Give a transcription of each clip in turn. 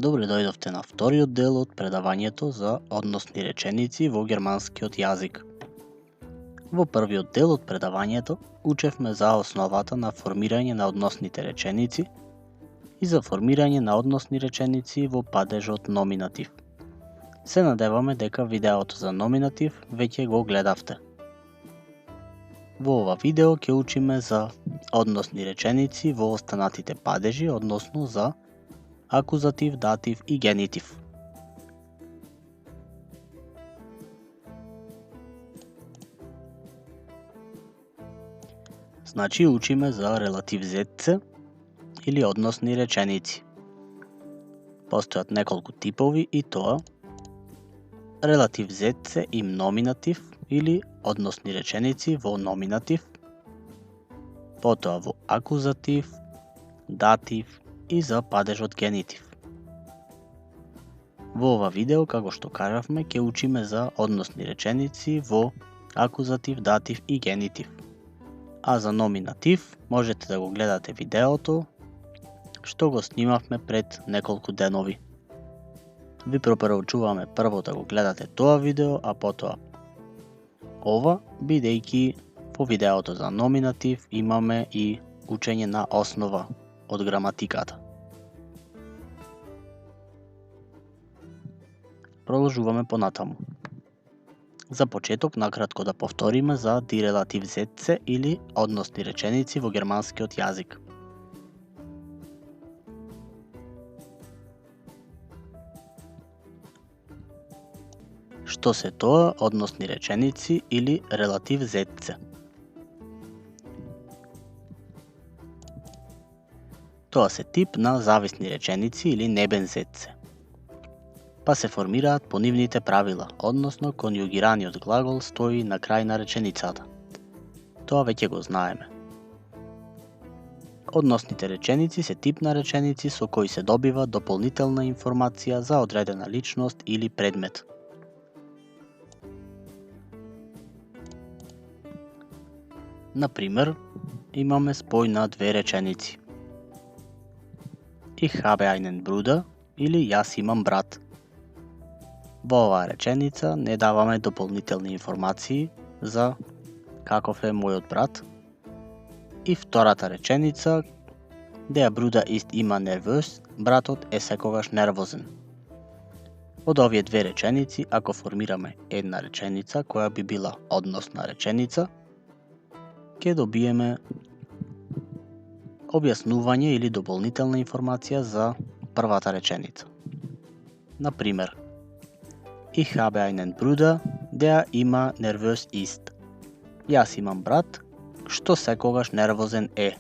Добре дојдовте на вториот дел од предавањето за односни реченици во германскиот јазик. Во првиот дел од предавањето учевме за основата на формирање на односните реченици и за формирање на односни реченици во падежот номинатив. Се надеваме дека видеото за номинатив веќе го гледавте. Во ова видео ќе учиме за односни реченици во останатите падежи, односно за акузатив, датив и генитив. Значи учиме за релатив зетце или односни реченици. Постојат неколку типови и тоа релатив зетце и номинатив или односни реченици во номинатив, потоа во акузатив, датив и за падежот генитив. Во ова видео, како што кажавме, ќе учиме за односни реченици во акузатив, датив и генитив. А за номинатив можете да го гледате видеото што го снимавме пред неколку денови. Ви препорачуваме прво да го гледате тоа видео, а потоа ова, бидејќи во видеото за номинатив имаме и учење на основа од граматиката. Продолжуваме понатаму. За почеток накратко да повториме за дирелатив зетце или односни реченици во германскиот јазик. Што се тоа односни реченици или релатив зетце? Тоа се тип на зависни реченици или небен зетце. Па се формираат по нивните правила, односно конјугираниот глагол стои на крај на реченицата. Тоа веќе го знаеме. Односните реченици се тип на реченици со кои се добива дополнителна информација за одредена личност или предмет. Например, имаме спој на две реченици. Ich habe einen Bruder или јас имам брат. Во оваа реченица не даваме дополнителни информации за каков е мојот брат. И втората реченица, der Bruder ist immer nervös, братот е секогаш нервозен. Од овие две реченици, ако формираме една реченица која би била односна реченица, ќе добиеме објаснување или дополнителна информација за првата реченица. Например, Ich habe einen Bruder, der immer nervös ist. Јас имам брат, што секогаш нервозен е.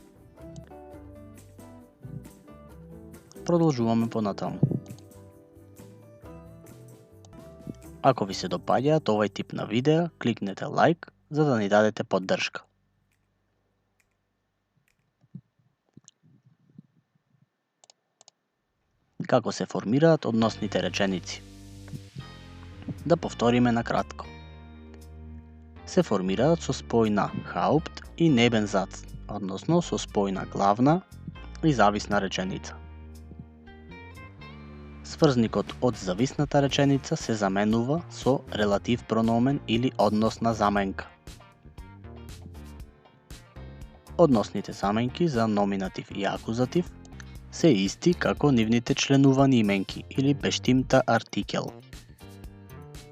Продолжуваме понатаму. Ако ви се допаѓаат овој тип на видео, кликнете лайк за да ни дадете поддршка. Како се формираат односните реченици? Да повториме на кратко. Се формираат со спој на Haupt и Nebensatz, односно со спој на главна и зависна реченица. Сврзникот од зависната реченица се заменува со релатив прономен или односна заменка. Односните заменки за номинатив и акузатив се исти како нивните членувани именки или бештимта артикел.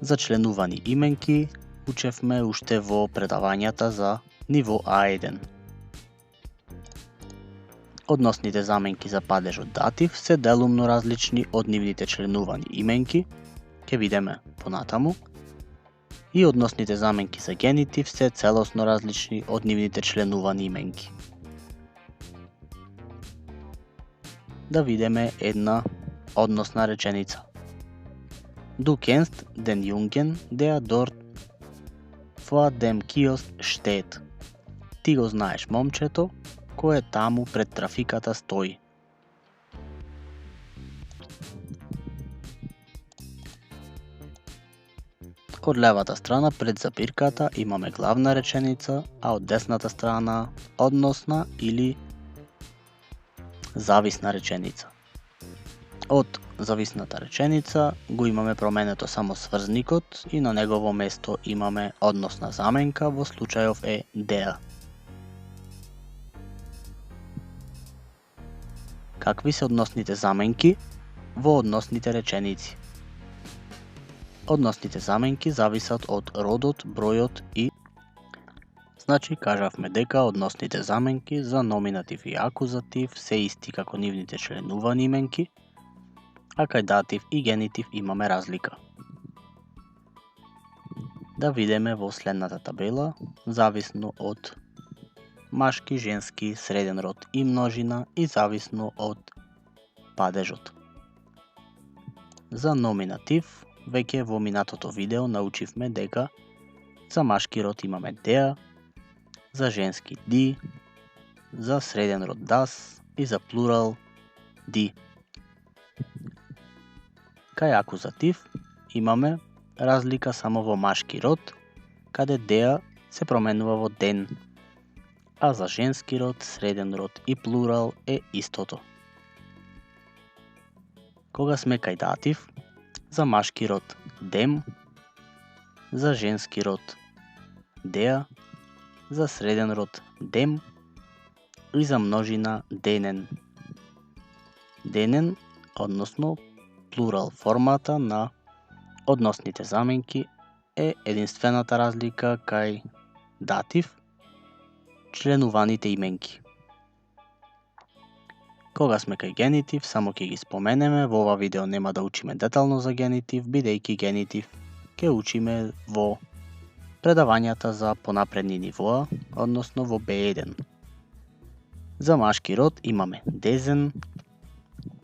За членувани именки учевме уште во предавањата за ниво А1. Односните заменки за падежот датив се делумно различни од нивните членувани именки, ќе видиме понатаму, и односните заменки за генитив се целосно различни од нивните членувани именки. Да видиме една односна реченица. Du kennst den Jungen, der dort vor dem Kiosk steht. Ти го знаеш момчето кое таму пред трафиката стои. Од левата страна пред запирката имаме главна реченица, а од десната страна односна или зависна реченица. Од зависната реченица го имаме променето само сврзникот и на негово место имаме односна заменка, во случајов е деа. Какви се односните заменки во односните реченици? Односните заменки зависат од родот, бројот и Значи, кажавме дека односните заменки за номинатив и акузатив се исти како нивните членувани именки, а кај датив и генитив имаме разлика. Да видиме во следната табела, зависно од машки, женски, среден род и множина и зависно од падежот. За номинатив, веќе во минатото видео научивме дека за машки род имаме деа, за женски ди, за среден род das и за плурал ди. Кај акузатив имаме разлика само во машки род, каде деа се променува во ден, а за женски род, среден род и плурал е истото. Кога сме кај датив, за машки род дем, за женски род деа, за среден род дем и за множина денен. Денен, односно плурал формата на односните заменки е единствената разлика кај датив, членуваните именки. Кога сме кај генитив, само ќе ги споменеме, во ова видео нема да учиме детално за генитив, бидејќи генитив ќе учиме во предавањата за понапредни нивоа, односно во B1. За машки род имаме дезен,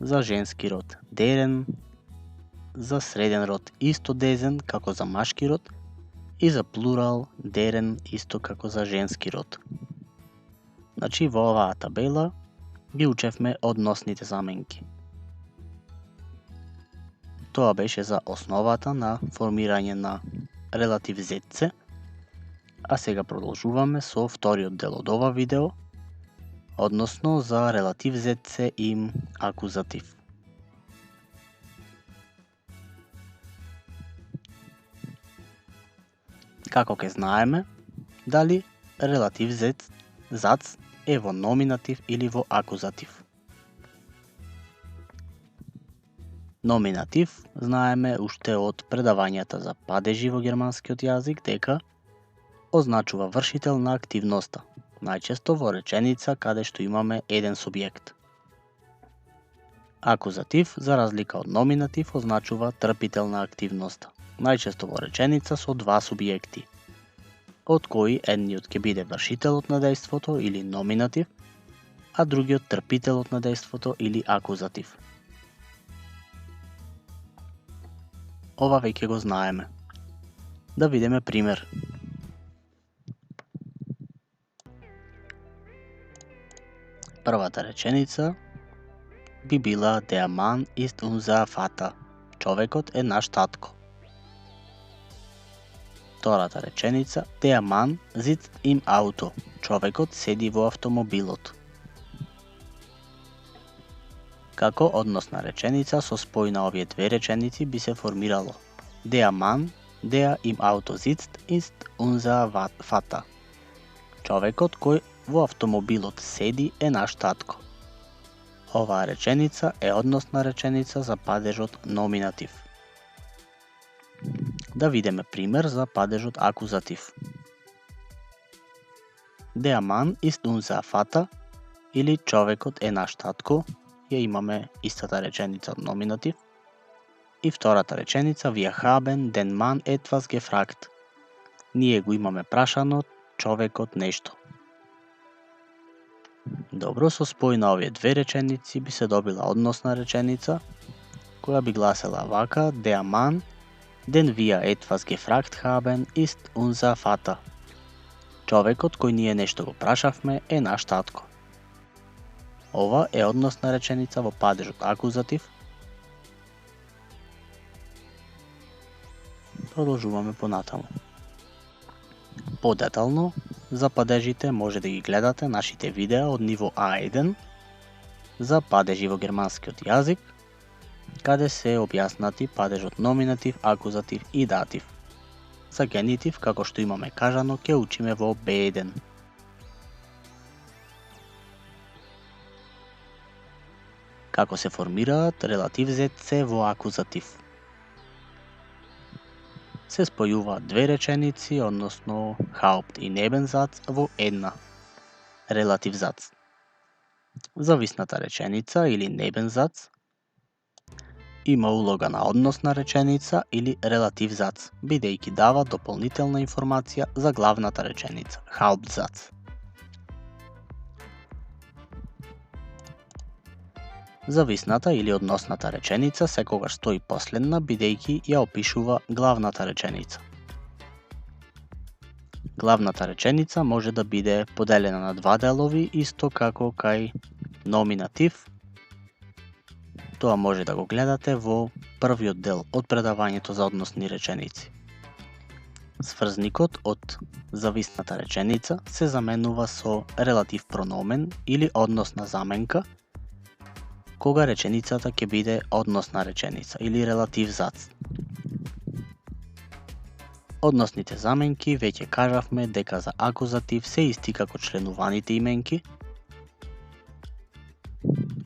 за женски род дерен, за среден род исто дезен како за машки род и за плурал дерен исто како за женски род. Значи во оваа табела ги учевме односните заменки. Тоа беше за основата на формирање на релатив зетце, а сега продолжуваме со вториот дел од ова видео, односно за релатив зетце и акузатив. Како ќе знаеме дали релатив зац е во номинатив или во акузатив? Номинатив знаеме уште од предавањата за падежи во германскиот јазик дека означува вршител на активноста, најчесто во реченица каде што имаме еден субјект. Акузатив, за разлика од номинатив, означува трпител на активноста, најчесто во реченица со два субјекти, од кои едниот ќе биде вршителот на дејството или номинатив, а другиот трпителот на дејството или акузатив. Ова веќе го знаеме. Да видиме пример. Првата реченица би била Der Mann ist unser Vater. Човекот е наш татко. Втората реченица Der Mann sitzt im Auto. Човекот седи во автомобилот. Како односна реченица со спој на овие две реченици би се формирало Der Mann, der im Auto sitzt, ist unser Vater. Човекот кој во автомобилот седи е наш татко. Оваа реченица е односна реченица за падежот номинатив. Да видиме пример за падежот акузатив. Der Mann ist unser Vater или човекот е наш татко, ја имаме истата реченица од номинатив. И втората реченица Wir haben den Mann etwas gefragt. Ние го имаме прашано човекот нешто. Добро, со спој на овие две реченици би се добила односна реченица, која би гласела вака Der Mann, den wir etwas gefragt haben, ist unser Vater. Човекот кој ние нешто го прашавме е наш татко. Ова е односна реченица во падежот акузатив. Продолжуваме понатаму. Подетално, за падежите може да ги гледате нашите видеа од ниво А1 за падежи во германскиот јазик, каде се објаснати падежот номинатив, акузатив и датив. За генитив, како што имаме кажано, ќе учиме во B1. Како се формираат релатив ZC во акузатив. Се спојуваат две реченици, односно Haupt и Nebensatz во една релатив зац. Зависната реченица или Nebensatz има улога на односна реченица или релатив зац, бидејќи дава дополнителна информација за главната реченица, Hauptsatz. Зависната или односната реченица секогаш стои последна, бидејќи ја опишува главната реченица. Главната реченица може да биде поделена на два делови, исто како кај номинатив. Тоа може да го гледате во првиот дел од предавањето за односни реченици. Сврзникот од зависната реченица се заменува со релатив прономен или односна заменка, кога реченицата ќе биде односна реченица или релатив зац. Односните заменки веќе кажавме дека за акузатив се исти како членуваните именки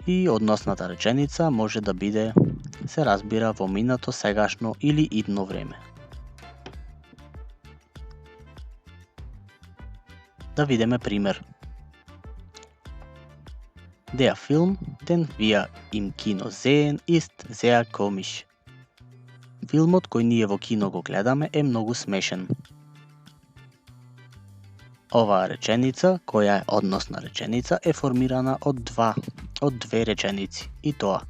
и односната реченица може да биде, се разбира, во минато, сегашно или идно време. Да видиме пример. Der Film, den wir im Kino sehen, ist sehr komisch. Филмот кој ние во кино го гледаме е многу смешен. Оваа реченица, која е односна реченица, е формирана од две реченици, и тоа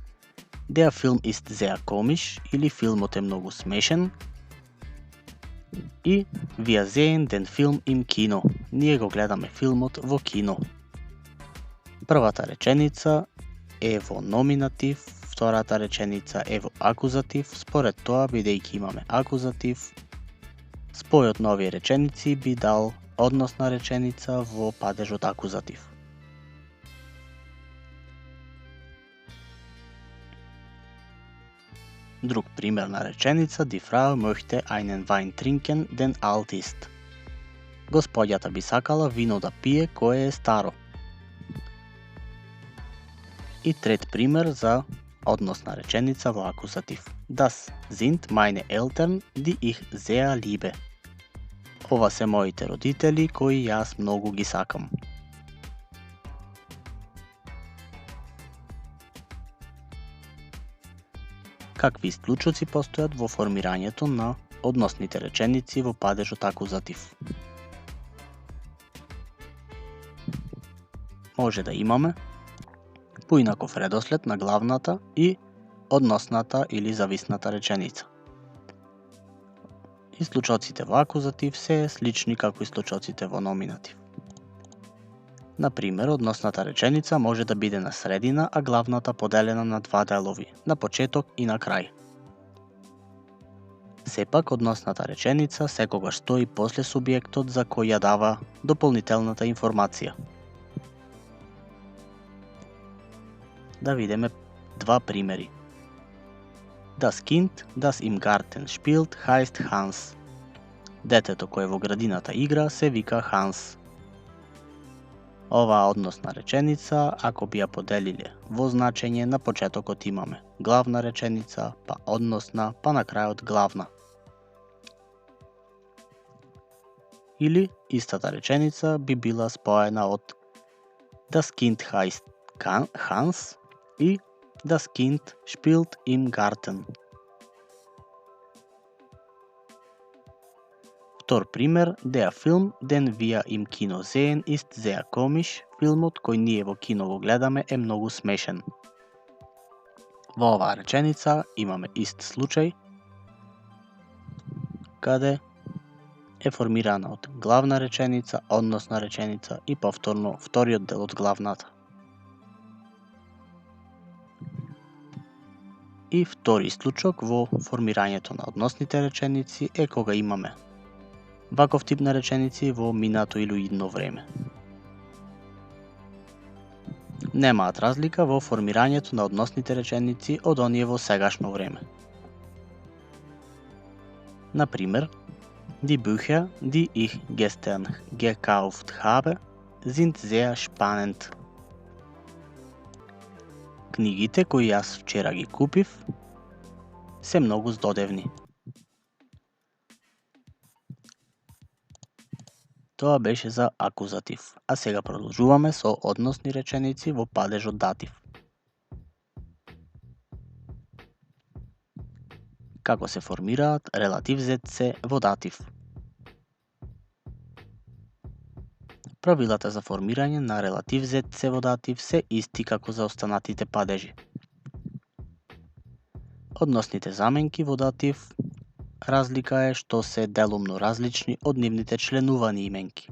Der Film ist sehr komisch или филмот е многу смешен и Wir sehen den Film im Kino. Ние го гледаме филмот во кино. Првата реченица е во номинатив, втората реченица е во акузатив. Според тоа, бидејќи имаме акузатив, спојот на овие реченици би дал односна реченица во падежот акузатив. Друг пример на реченица, Die Frau möchte einen Wein trinken, den alt ist. Господјата би сакала вино да пие кое е старо. И трет пример за односна реченица во акузатив. Das sind meine Eltern, die ich sehr liebe. Ова се моите родители кои јас многу ги сакам. Какви исклучоци постојат во формирањето на односните реченици во падежот акузатив? Може да имаме поинаков редослед на главната и односната или зависната реченица. Исклучоците во акузатив се слични како исклучоците во номинатив. Например, односната реченица може да биде на средина, а главната поделена на два делови, на почеток и на крај. Сепак, односната реченица секогаш стои после субјектот за кој ја дава дополнителната информација. Да видиме два примери. Das Kind, das im Garten spielt, heißt Hans. Детето кое во градината игра се вика Ханс. Оваа односна реченица, ако би ја поделиле во значење, на почетокот имаме главна реченица, па односна, па на крајот главна. Или истата реченица би била споена од Das Kind heißt Hans и Das Kind spielt im Garten. Втор пример, Der Film, den wir im Kino sehen, ist sehr komisch. Филмот кој ние во кино го гледаме е многу смешен. Во оваа реченица имаме ист случај, каде е формирана од главна реченица, односна реченица и повторно вториот дел од главната. И втори исклучок во формирањето на односните реченици е кога имаме ваков тип на реченици во минато или идно време. Немаат разлика во формирањето на односните реченици од оние во сегашно време. Например, die Bücher, die ich gestern gekauft habe, sind sehr spannend. Книгите кои јас вчера ги купив се многу здодевни. Тоа беше за акузатив, а сега продолжуваме со односни реченици во падежот датив. Како се формираат релатив зетце во датив? Правилата за формирање на релатив зетце во датив се исти како за останатите падежи. Односните заменки во датив разлика е што се делумно различни од нивните членувани именки.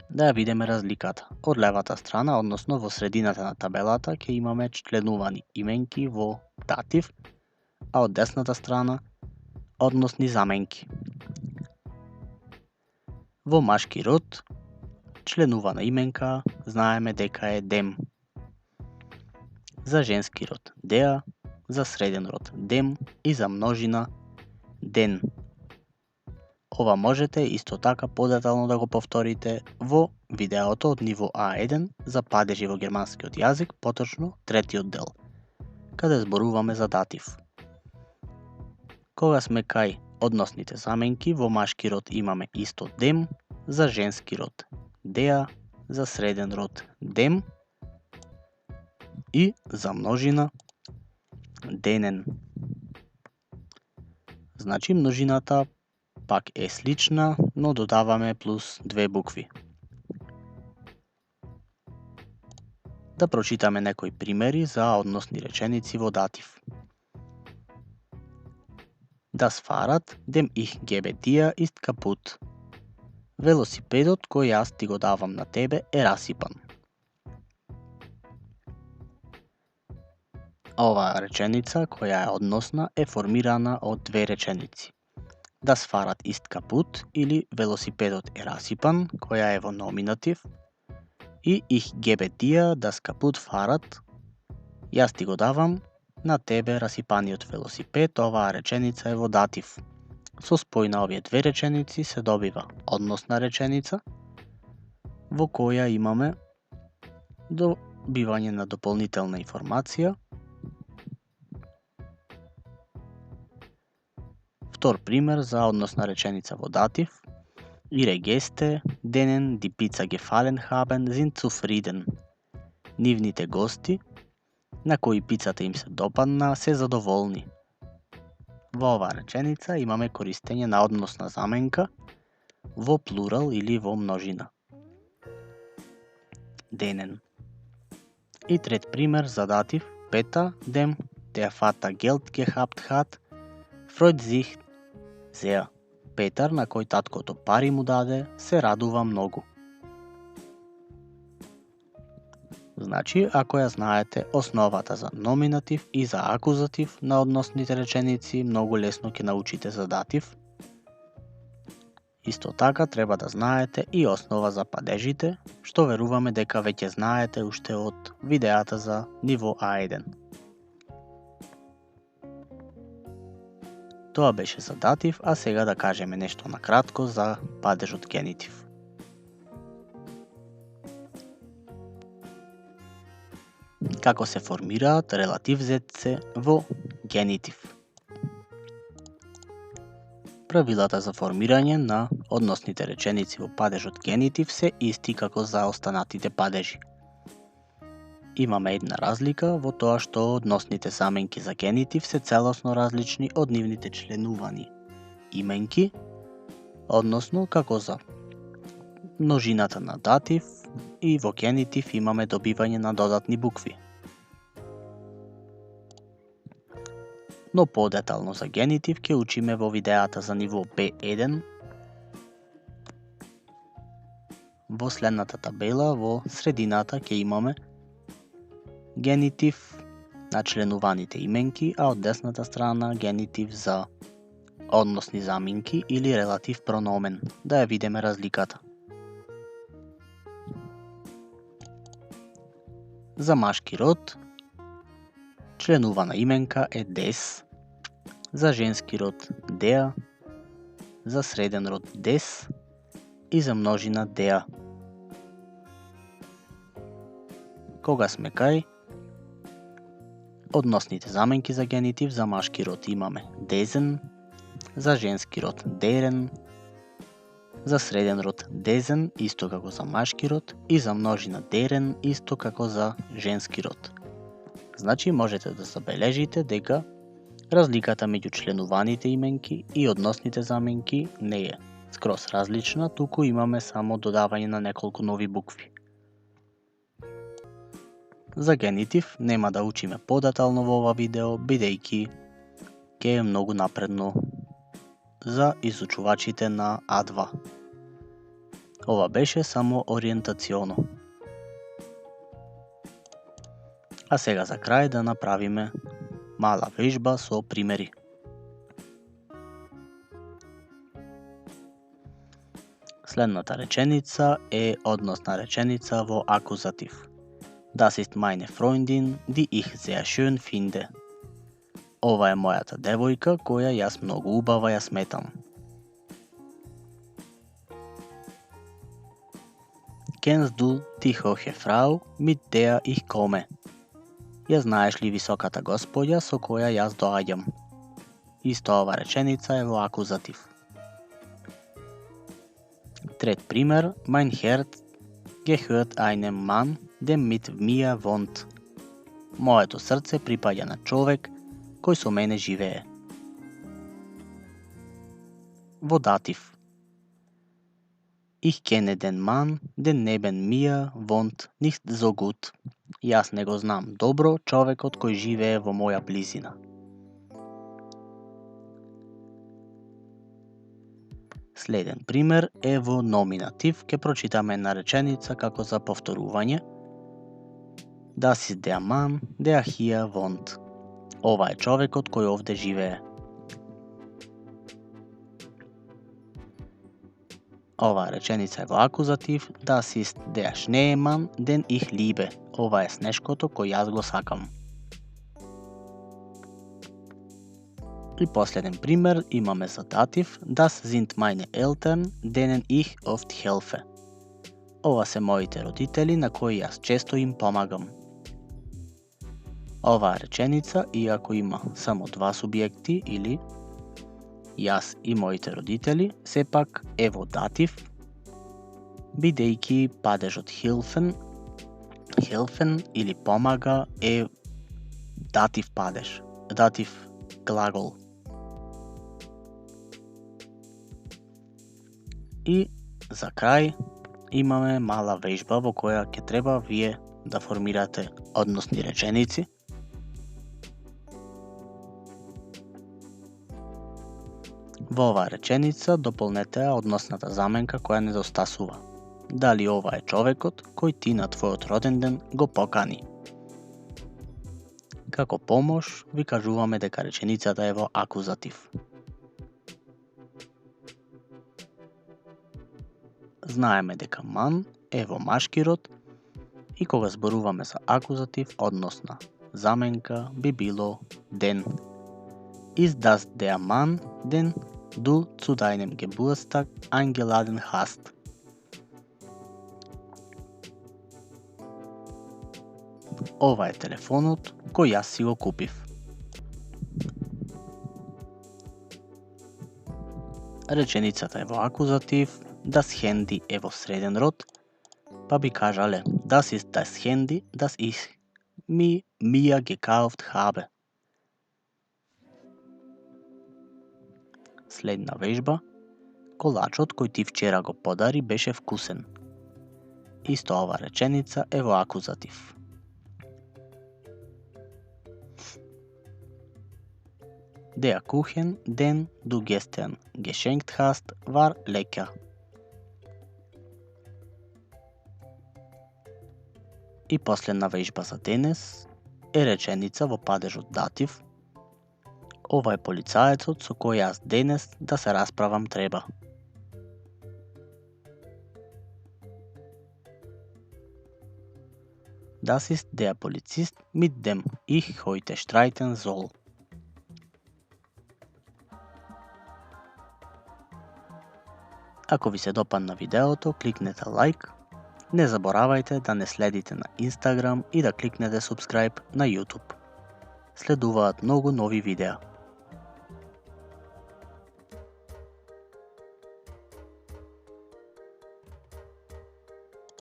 Да ја видиме разликата. Од левата страна, односно во средината на табелата, ќе имаме членувани именки во датив, а од десната страна односни заменки. Во машки род, членувана именка знаеме дека е дем. За женски род деа, за среден род дем и за множина ден. Ова можете исто така подетално да го повторите во видеото од ниво А1 за падежи во германскиот јазик, поточно третиот дел, каде зборуваме за датив. Кога сме кај односните заменки, во машки род имаме исто дем, за женски род деа, за среден род дем и за множина денен. Значи множината пак е слична, но додаваме плюс две букви. Да прочитаме некои примери за односни реченици во датив. Das Fahrrad, dem ich gebe dir, ist kaputt. Велосипедот кој јас ти го давам на тебе е расипан. Оваа реченица, која е односна, е формирана од две реченици. Das Fahrrad ist kaputt или велосипедот е расипан, која е во номинатив, и ich gebe dir das kaputt Fahrrad, јас ти го давам на тебе расипаниот велосипед. Оваа реченица е во датив. Со спој на овие две реченици се добива односна реченица, во која имаме добивање на дополнителна информација. Втор пример за односна реченица во датив. Ihre Gäste, denen die Pizza gefallen haben, sind zufrieden. Нивните гости, на кои пицата им се допадна, се задоволни. Во оваа реченица имаме користење на односна заменка во плурал или во множина. Денен. И трет пример за датив. Peter, dem der Vater Geld gehabt hat, freut sich sehr. Петар, на кој таткото пари му даде, се радува многу. Значи, ако ја знаете основата за номинатив и за акузатив на односните реченици, многу лесно ќе научите за датив. Исто така треба да знаете и основа за падежите, што веруваме дека веќе знаете уште од видеата за ниво А1. Тоа беше за датив, а сега да кажеме нешто накратко за падежот генитив. Како се формираат релатив зетце во генитив? Правилата за формирање на односните реченици во падежот генитив се исти како за останатите падежи. Имаме една разлика во тоа што односните заменки за генитив се целосно различни од нивните членувани именки, односно како за множината на датив и во генитив имаме добивање на додатни букви. Но подетално за генитив ќе учиме во видеата за ниво B1. Во следната табела во средината ќе имаме генитив на членуваните именки, а од десната страна генитив за односни заменки или релатив прономен. Да ја видиме разликата. За машки род, членувана именка е des. За женски род dea. За среден род des. И за множина dea. Кога сме кај односните заменки за генитив, за машки род имаме desen, за женски род deren, за среден род desen, исто како за машки род, и за множина deren, исто како за женски род. Значи можете да забележите дека разликата меѓу членуваните именки и односните заменки не е скроз различна, туку имаме само додавање на неколку нови букви. За генитив нема да учиме подетално во ова видео, бидејќи ќе е многу напредно за изучувачите на А2. Ова беше само ориентационо. А сега за крај да направиме мала вежба со примери. Следната реченица е односна реченица во акузатив. Das ist meine Freundin, die ich sehr schön finde. Ова е мојата девојка која јас многу убава ја сметам. Kennst du die hohe Frau, mit der ich komme? Ја знаеш ли високата господја со која јас доаѓам? Исто ова реченица е во акузатив. Трет пример, mein Herz gehört einem Mann, der mit mir wohnt. Моето срце припаѓа на човек кој со мене живее. Во датив. Ich kenne den Mann, der neben mir wohnt, nicht so gut. Јас не го знам добро човекот кој живее во моја близина. Следен пример е во номинатив, ке прочитаме една реченица како за повторување. Das ist der Mann, der hier wohnt. Ова е човекот кој овде живее. Ова реченица е во акузатив. Das ist der Schneemann, den ich liebe. Ова е снешкото кој јас го сакам. И последен пример имаме за датив. Das sind meine Eltern, denen ich oft helfe. Ова се моите родители на кои јас често им помагам. Оваа реченица, иако има само два субјекти или јас и моите родители, сепак е во датив, бидејќи падежот helfen или помага е датив падеж, датив глагол. И за крај имаме мала вежба во која ќе треба вие да формирате односни реченици. Во оваа реченица дополнете односната заменка која недостасува. Дали ова е човекот кој ти на твојот роден ден го покани? Како помош ви кажуваме дека реченицата е во акузатив. Знаеме дека man е во машки род и кога зборуваме за акузатив, односна заменка би било den. Ist das der Mann, den du zu deinem Geburtstag eingeladen hast? Ова е телефонот кој јас си го купив. Реченицата е во акузатив, das Handy е во среден род, па би кажале, das ist das Handy, das ich mir gekauft habe. Следна вежба, колачот кој ти вчера го подари беше вкусен. Исто ова реченица е во акузатив. Der Kuchen, den du gestern geschenkt hast, war lecker. И последна вежба за денес е реченица во падежот датив. Ова е полицаецот со кој јас денес да се расправам треба. Das ist der Polizist mit dem ich heute streiten soll. Ако ви се допадна видеото, кликнете лайк. Не заборавајте да не следите на Instagram и да кликнете subscribe на YouTube. Следуваат многу нови видеа.